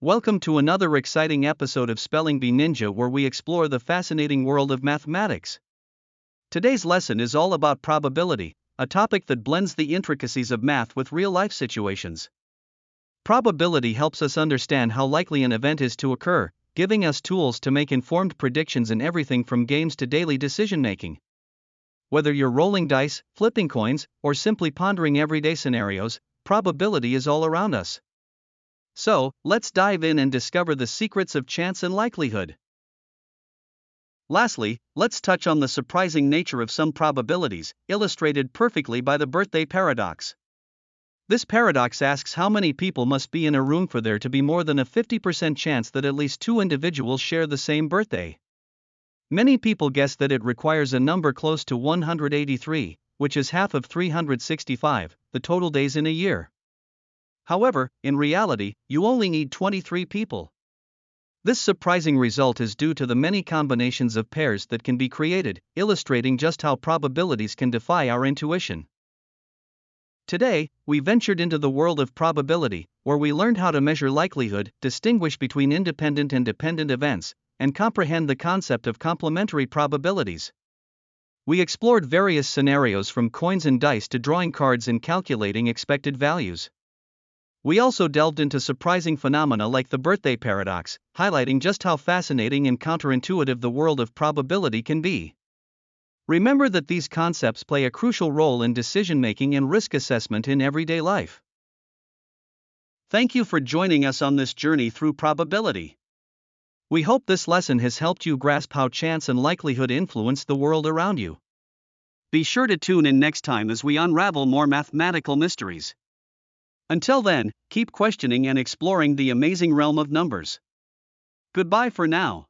Welcome to another exciting episode of Spelling Bee Ninja, where we explore the fascinating world of mathematics. Today's lesson is all about probability, a topic that blends the intricacies of math with real-life situations. Probability helps us understand how likely an event is to occur, giving us tools to make informed predictions in everything from games to daily decision-making. Whether you're rolling dice, flipping coins, or simply pondering everyday scenarios, probability is all around us. So, let's dive in and discover the secrets of chance and likelihood. Lastly, let's touch on the surprising nature of some probabilities, illustrated perfectly by the birthday paradox. This paradox asks how many people must be in a room for there to be more than a 50% chance that at least two individuals share the same birthday. Many people guess that it requires a number close to 183, which is half of 365, the total days in a year. However, in reality, you only need 23 people. This surprising result is due to the many combinations of pairs that can be created, illustrating just how probabilities can defy our intuition. Today, we ventured into the world of probability, where we learned how to measure likelihood, distinguish between independent and dependent events, and comprehend the concept of complementary probabilities. We explored various scenarios from coins and dice to drawing cards and calculating expected values. We also delved into surprising phenomena like the birthday paradox, highlighting just how fascinating and counterintuitive the world of probability can be. Remember that these concepts play a crucial role in decision-making and risk assessment in everyday life. Thank you for joining us on this journey through probability. We hope this lesson has helped you grasp how chance and likelihood influence the world around you. Be sure to tune in next time as we unravel more mathematical mysteries. Until then, keep questioning and exploring the amazing realm of numbers. Goodbye for now.